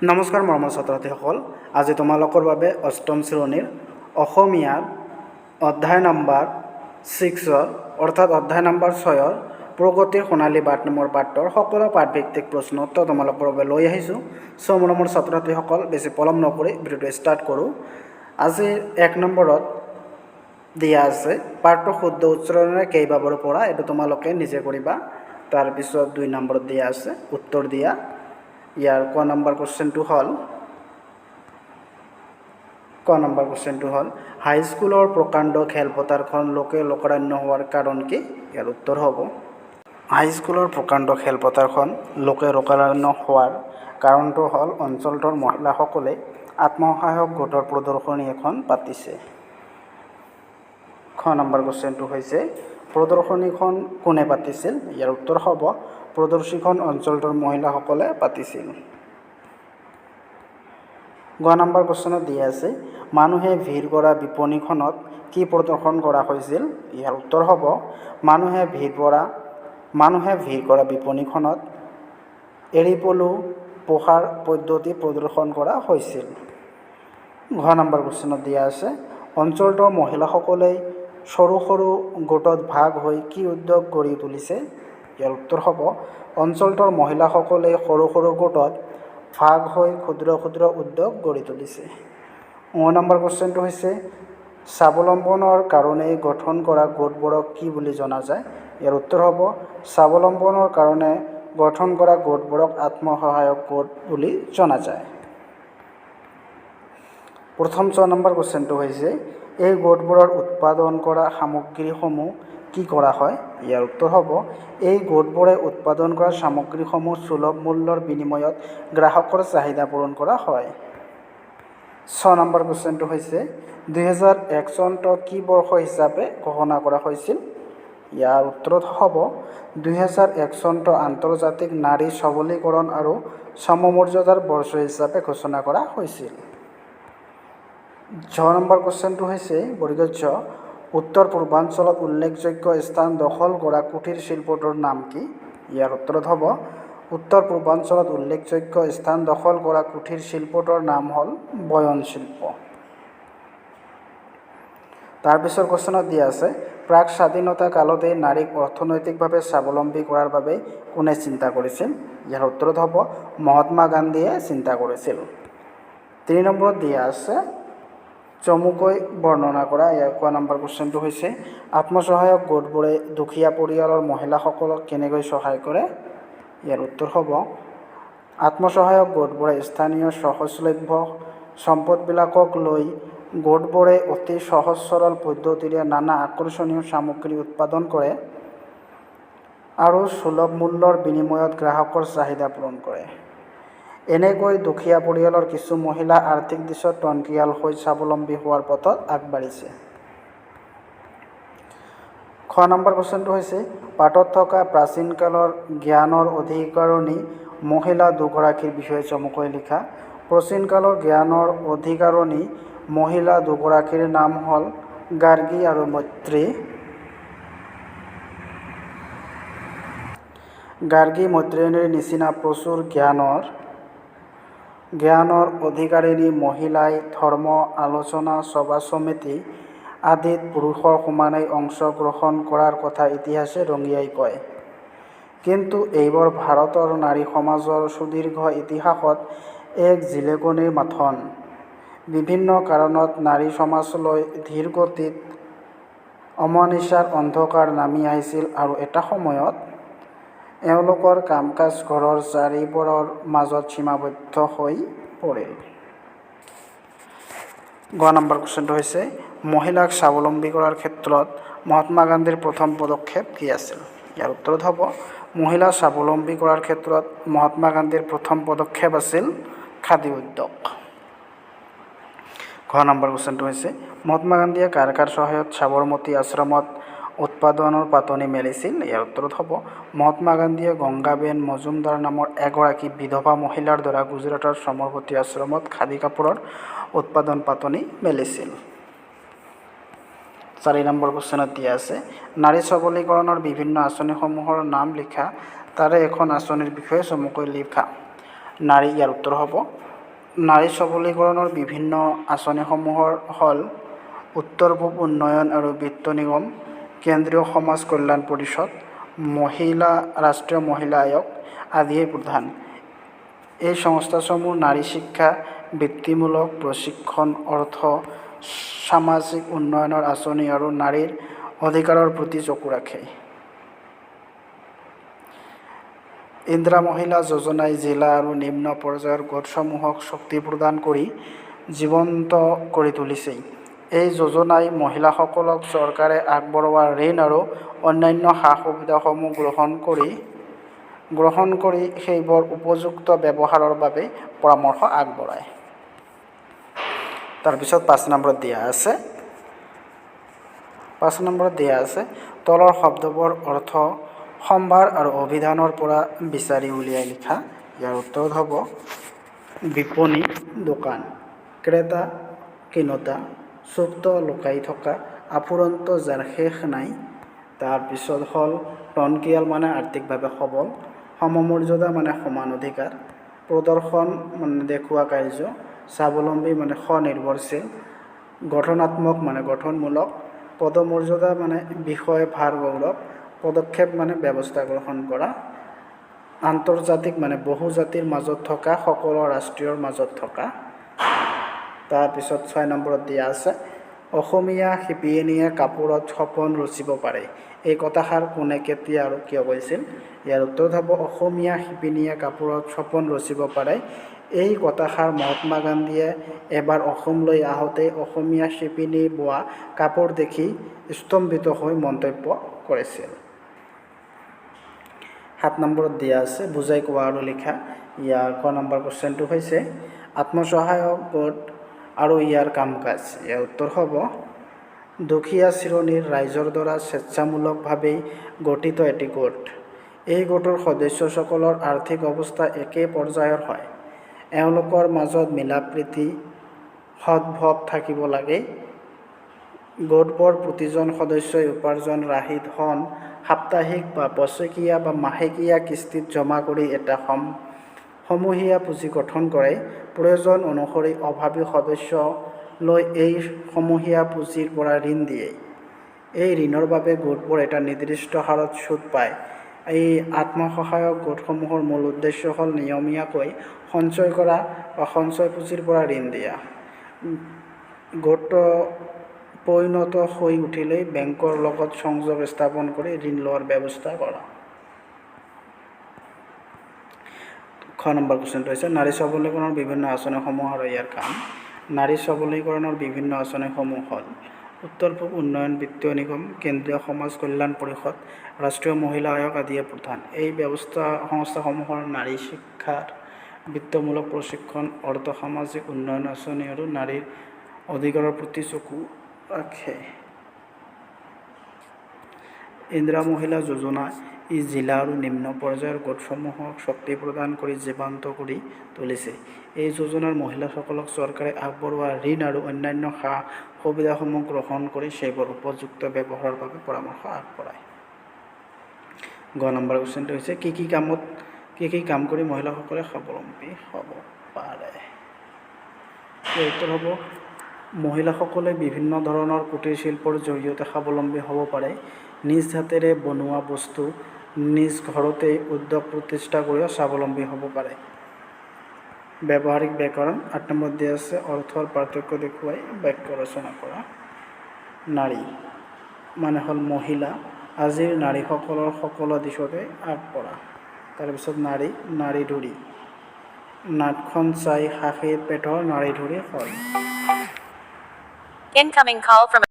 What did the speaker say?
নমস্কাৰ মৰমৰ ছাত্ৰ-ছাত্ৰীসকল, আজি তোমালোকৰ বাবে অষ্টম শ্ৰেণীৰ অসমীয়াৰ অধ্যায় নম্বৰ 6 অৰ্থাৎ অধ্যায় নম্বৰ 6 প্ৰগতিৰ সোণালী বাট নামৰ পাঠৰ সকলো পাঠভিত্তিক প্ৰশ্ন উত্তৰ তোমালোকৰ বাবে লৈ আহিছোঁ। মৰমৰ ছাত্ৰ-ছাত্ৰীসকল, বেছি পলম নকৰি ভিডিঅ'টো ষ্টাৰ্ট কৰোঁ। আজিৰ 1 নম্বৰত দিয়া আছে পাঠটো শুদ্ধ উচ্চাৰণেৰে কেইবাবাৰো পঢ়া, এইটো তোমালোকে নিজে কৰিবা। তাৰপিছত 2 নম্বৰত দিয়া আছে উত্তৰ দিয়া। ইয়াৰ ক নম্বৰ কুৱেশ্যনটো হ'ল হাইস্কুলৰ প্ৰকাণ্ড খেলপথাৰখন লোকে লোকাৰণ্য হোৱাৰ কাৰণ কি? ইয়াৰ উত্তৰ হ'ব হাইস্কুলৰ প্ৰকাণ্ড খেলপথাৰখন লোকে লোকাৰণ্য হোৱাৰ কাৰণটো হ'ল অঞ্চলটোৰ মহিলাসকলে আত্মসহায়ক গোটৰ প্ৰদৰ্শনী এখন পাতিছে। খ নম্বৰ কুৱেশ্যনটো হৈছে প্ৰদৰ্শনীখন কোনে পাতিছিল? ইয়াৰ উত্তৰ হ'ব প্ৰদৰ্শনীখন অঞ্চলটোৰ মহিলাসকলে পাতিছিল। গ নম্বৰ কুৱেশ্যনত দিয়া আছে মানুহে ভিৰ কৰা বিপণীখনত কি প্ৰদৰ্শন কৰা হৈছিল? ইয়াৰ উত্তৰ হ'ব মানুহে ভিৰ কৰা বিপণীখনত এৰী পলু পোহাৰ পদ্ধতি প্ৰদৰ্শন কৰা হৈছিল। ঘ নম্বৰ কুৱেশ্যনত দিয়া আছে অঞ্চলটোৰ মহিলাসকলে সৰু সৰু গোটত ভাগ হৈ কি উদ্যোগ গঢ়ি তুলিছে? ইয়াৰ উত্তৰ হ'ব অঞ্চলটোৰ মহিলাসকলে সৰু সৰু গোটত ভাগ হৈ ক্ষুদ্ৰ ক্ষুদ্ৰ উদ্যোগ গঢ়ি তুলিছে। ঙ নম্বৰ কুৱেশ্যনটো হৈছে স্বাৱলম্বনৰ কাৰণে গঠন কৰা গোটবোৰক কি বুলি জনা যায়? ইয়াৰ উত্তৰ হ'ব স্বাৱলম্বনৰ কাৰণে গঠন কৰা গোটবোৰক আত্মসহায়ক গোট বুলি জনা যায়। প্ৰথম 6 নম্বৰ কুৱেশ্যনটো হৈছে এই গোটবোৰৰ উৎপাদন কৰা সামগ্ৰীসমূহ কি কৰা হয়? ইয়াৰ উত্তৰ হ'ব এই গোটবোৰে উৎপাদন কৰা সামগ্ৰীসমূহ সুলভ মূল্যৰ বিনিময়ত গ্ৰাহকৰ চাহিদা পূৰণ কৰা হয়। 6 নম্বৰ কুৱেশ্যনটো হৈছে 2001 চনটো কি বৰ্ষ হিচাপে ঘোষণা কৰা হৈছিল? ইয়াৰ উত্তৰত হ'ব 2001 চনটো আন্তৰ্জাতিক নাৰী সবলীকৰণ আৰু সমমৰ্যাদাৰ বৰ্ষ হিচাপে ঘোষণা কৰা হৈছিল। 6 নম্বৰ কুৱেশ্যনটো হৈছে বৰ্গীয় উত্তৰ পূৰ্বাঞ্চলত উল্লেখযোগ্য স্থান দখল কৰা কুটিৰ শিল্পটোৰ নাম কি? ইয়াৰ উত্তৰত হ'ব উত্তৰ পূৰ্বাঞ্চলত উল্লেখযোগ্য স্থান দখল কৰা কুটিৰ শিল্পটোৰ নাম হ'ল বয়ন শিল্প। তাৰপিছৰ কুৱেশ্যনত দিয়া আছে প্ৰাক স্বাধীনতা কালতে নাৰীক অৰ্থনৈতিকভাৱে স্বাৱলম্বী কৰাৰ বাবে কোনে চিন্তা কৰিছিল? ইয়াৰ উত্তৰত হ'ব মহাত্মা গান্ধীয়ে চিন্তা কৰিছিল। 3 নম্বৰত দিয়া আছে চমুকৈ বৰ্ণনা কৰা। ইয়াৰ ক নম্বৰ কুৱেশ্যনটো হৈছে আত্মসহায়ক গোটবোৰে দুখীয়া পৰিয়ালৰ মহিলাসকলক কেনেকৈ সহায় কৰে? ইয়াৰ উত্তৰ হ'ব আত্মসহায়ক গোটবোৰে স্থানীয় সহজলভ্য সম্পদবিলাকক লৈ গোটবোৰে অতি সহজ সৰল পদ্ধতিৰে নানা আকৰ্ষণীয় সামগ্ৰী উৎপাদন কৰে আৰু সুলভ মূল্যৰ বিনিময়ত গ্ৰাহকৰ চাহিদা পূৰণ কৰে। এনেকৈ দুখীয়া পৰিয়ালৰ কিছু মহিলা আৰ্থিক দিশত টনকিয়াল হৈ স্বাৱলম্বী হোৱাৰ পথত আগবাঢ়িছে। খ নম্বৰ কুৱেশ্যনটো হৈছে পাঠত থকা প্ৰাচীন কালৰ জ্ঞানৰ অধিকাৰণী মহিলা দুগৰাকীৰ বিষয়ে চমুকৈ লিখা। প্ৰাচীন কালৰ জ্ঞানৰ অধিকাৰণী মহিলা দুগৰাকীৰ নাম হ'ল গাৰ্গী আৰু মৈত্ৰী। গাৰ্গী মৈত্ৰেয়ীৰ নিচিনা প্ৰচুৰ জ্ঞানৰ অধিকাৰিণী মহিলাই ধৰ্ম আলোচনা সভা সমিতি আদিত পুৰুষৰ সমানেই অংশগ্ৰহণ কৰাৰ কথা ইতিহাসে ৰঙিয়াই কয়। কিন্তু এইবোৰ ভাৰতৰ নাৰী সমাজৰ সুদীৰ্ঘ ইতিহাসত এক জিলিকনিৰ মাথোন। বিভিন্ন কাৰণত নাৰী সমাজলৈ ধীৰ গতিত অমনিচাৰ অন্ধকাৰ নামি আহিছিল আৰু এটা সময়ত এওঁলোকৰ কাম কাজ ঘৰৰ চাৰিবেৰৰ মাজত সীমাবদ্ধ হৈ পৰিল। গ নম্বৰ কুৱেশ্যনটো হৈছে মহিলাক স্বাৱলম্বী কৰাৰ ক্ষেত্ৰত মহাত্মা গান্ধীৰ প্ৰথম পদক্ষেপ কি আছিল? ইয়াৰ উত্তৰত হ'ব মহিলা স্বাৱলম্বী কৰাৰ ক্ষেত্ৰত মহাত্মা গান্ধীৰ প্ৰথম পদক্ষেপ আছিল খাদী উদ্যোগ। ঘ নম্বৰ কুৱেশ্যনটো হৈছে মহাত্মা গান্ধীয়ে কাৰ কাৰ সহায়ত সাবৰমতী আশ্ৰমত উৎপাদনৰ পাতনি মেলিছিল? ইয়াৰ উত্তৰত হ'ব মহাত্মা গান্ধীয়ে গংগাবেন মজুমদাৰ নামৰ এগৰাকী বিধৱা মহিলাৰ দ্বাৰা গুজৰাটৰ সবৰমতী আশ্ৰমত খাদী কাপোৰৰ উৎপাদন পাতনি মেলিছিল। 4 নম্বৰ কুৱেশ্যনত দিয়া আছে নাৰী সবলীকৰণৰ বিভিন্ন আঁচনিসমূহৰ নাম লিখা। তাৰে এখন আঁচনিৰ বিষয়ে চমুকৈ লিখা। নাৰী, ইয়াৰ উত্তৰ হ'ব নাৰী সবলীকৰণৰ বিভিন্ন আঁচনিসমূহৰ হ'ল উত্তৰ পূব উন্নয়ন আৰু বিত্ত নিগম, কেন্দ্ৰীয় সমাজ কল্যাণ পৰিষদ, ৰাষ্ট্ৰীয় মহিলা আয়োগ আদিয়ে প্ৰধান। এই সংস্থাসমূহ নাৰী শিক্ষা, বৃত্তিমূলক প্ৰশিক্ষণ, অৰ্থ, সামাজিক উন্নয়নৰ আঁচনি আৰু নাৰীৰ অধিকাৰৰ প্ৰতি চকু ৰাখে। ইন্দিৰা মহিলা যোজনাই জিলা আৰু নিম্ন পৰ্যায়ৰ গোটসমূহক শক্তি প্ৰদান কৰি জীৱন্ত কৰি তুলিছে। এই যোজনাই মহিলাসকলক চৰকাৰে আগবঢ়োৱা ঋণ আৰু অন্যান্য সা-সুবিধাসমূহ গ্ৰহণ কৰি সেইবোৰ উপযুক্ত ব্যৱহাৰৰ বাবে পৰামৰ্শ আগবঢ়ায়। তাৰপিছত 5 নম্বৰত দিয়া আছে তলৰ শব্দবোৰ অৰ্থ সম্ভাৰ আৰু অভিধানৰ পৰা বিচাৰি উলিয়াই লিখা। ইয়াৰ উত্তৰ হ'ব বিপণী, দোকান, ক্ৰেতা, কিনোতা, চুপ্ত, লুকাই থকা, আফুৰন্ত যাৰ শেষ নাই। তাৰপিছত হ'ল টনকিয়াল মানে আৰ্থিকভাৱে সবল, সমমৰ্যাদা মানে সমান অধিকাৰ, প্ৰদৰ্শন মানে দেখুওৱা কাৰ্য, স্বাৱলম্বী মানে স্বনিৰ্ভৰশীল, গঠনাত্মক মানে গঠনমূলক, পদমৰ্যাদা মানে বিষয় ভাৰ গৌৰৱ, পদক্ষেপ মানে ব্যৱস্থা গ্ৰহণ কৰা, আন্তৰ্জাতিক মানে বহু জাতিৰ মাজত থকা, সকলো ৰাষ্ট্ৰীয়ৰ মাজত থকা। তাৰপিছত 6 নম্বৰত দিয়া আছে অসমীয়া শিপিনীয়ে কাপোৰত সপোন ৰচিব পাৰে। এই কথাষাৰ কোনে, কেতিয়া আৰু কিয় কৈছিল? ইয়াৰ উত্তৰ হ'ব অসমীয়া শিপিনীয়ে কাপোৰত সপোন ৰচিব পাৰে। এই কথাষাৰ মহাত্মা গান্ধীয়ে এবাৰ অসমলৈ আহোঁতে অসমীয়া শিপিনী বোৱা কাপোৰ দেখি স্তম্ভিত হৈ মন্তব্য কৰিছিল। 7 নম্বৰত দিয়া আছে বুজাই কোৱা আৰু লিখা। ইয়াৰ ক নম্বৰ কুৱেশ্যনটো হৈছে আত্মসহায়ক গোট আৰু ইয়াৰ কাম-কাজ। ইয়াৰ উত্তৰ হ'ব দুখীয়া শ্ৰেণীৰ ৰাইজৰ দ্বাৰা স্বেচ্ছামূলকভাৱে গঠিত এটি গোট। এই গোটৰ সদস্যসকলৰ আৰ্থিক অৱস্থা একে পৰ্যায়ৰ হয়। এওঁলোকৰ মাজত মিলাপ্ৰীতি, সদ্ভাৱ থাকিব লাগে। গোটবোৰ প্ৰতিজন সদস্যই উপাৰ্জন ৰাহি ধন সাপ্তাহিক বা বছৰেকীয়া বা মাহেকীয়া কিস্তিত জমা কৰি এটা সমূহীয়া পুঁজি গঠন কৰে। প্ৰয়োজন অনুসৰি অভাৱী সদস্যলৈ এই সমূহীয়া পুঁজিৰ পৰা ঋণ দিয়ে। এই ঋণৰ বাবে গোটবোৰ এটা নিৰ্দিষ্ট হাৰত সুদ পায়। এই আত্মসহায়ক গোটসমূহৰ মূল উদ্দেশ্য হ'ল নিয়মীয়াকৈ সঞ্চয় কৰা বা সঞ্চয় পুঁজিৰ পৰা ঋণ দিয়া। গোট পৰিণত হৈ উঠিলেই বেংকৰ লগত সংযোগ স্থাপন কৰি ঋণ লোৱাৰ ব্যৱস্থা কৰা। খ নম্বৰ কুৱেশ্যনটো হৈছে নাৰী সবলীকৰণৰ বিভিন্ন আঁচনিসমূহ আৰু ইয়াৰ কাম। নাৰী সবলীকৰণৰ বিভিন্ন আঁচনিসমূহ হ'ল উত্তৰ পূব উন্নয়ন বিত্তীয় নিগম, কেন্দ্ৰীয় সমাজ কল্যাণ পৰিষদ, ৰাষ্ট্ৰীয় মহিলা আয়োগ আদিয়ে প্ৰধান। এই সংস্থাসমূহৰ নাৰী শিক্ষাৰ, বৃত্তিমূলক প্ৰশিক্ষণ, অৰ্থ সামাজিক উন্নয়ন আঁচনি আৰু নাৰীৰ অধিকাৰৰ প্ৰতি চকু ৰাখে। ইন্দিৰা মহিলা যোজনা ই জিলা আৰু নিম্ন পৰ্যায়ৰ গোটসমূহক শক্তি প্ৰদান কৰি জীৱন্ত কৰি তুলিছে। এই যোজনাৰ মহিলাসকলক চৰকাৰে আগবঢ়োৱা ঋণ আৰু অন্যান্য সা-সুবিধাসমূহ গ্ৰহণ কৰি সেইবোৰ উপযুক্ত ব্যৱহাৰৰ বাবে পৰামৰ্শ আগবঢ়ায়। গ নম্বৰ কুৱেশ্যনটো হৈছে কি কি কাম কৰি মহিলাসকলে স্বাৱলম্বী হ'ব পাৰে? ইয়াৰ উত্তৰ হ'ব মহিলাসকলে বিভিন্ন ধৰণৰ কুটিৰ শিল্পৰ জৰিয়তে স্বাৱলম্বী হ'ব পাৰে। নিজ হাতেৰে বনোৱা বস্তু নিজ ঘৰতে উদ্যোগ প্ৰতিষ্ঠা কৰিও স্বাৱলম্বী হ'ব পাৰে। ব্যৱহাৰিক ব্যাকৰণ। 8 নম্বৰত দিয়া আছে অৰ্থৰ পাৰ্থক্য দেখুৱাই বাক্য ৰচনা কৰা। নাৰী মানে হ'ল মহিলা, আজিৰ নাৰীসকলৰ সকলো দিশতে আগবঢ়া। তাৰপিছত নাৰী ধুৰি, নাটখন চাই খাসীৰ পেটৰ নাড়ী ধৰি হয়। Incoming call from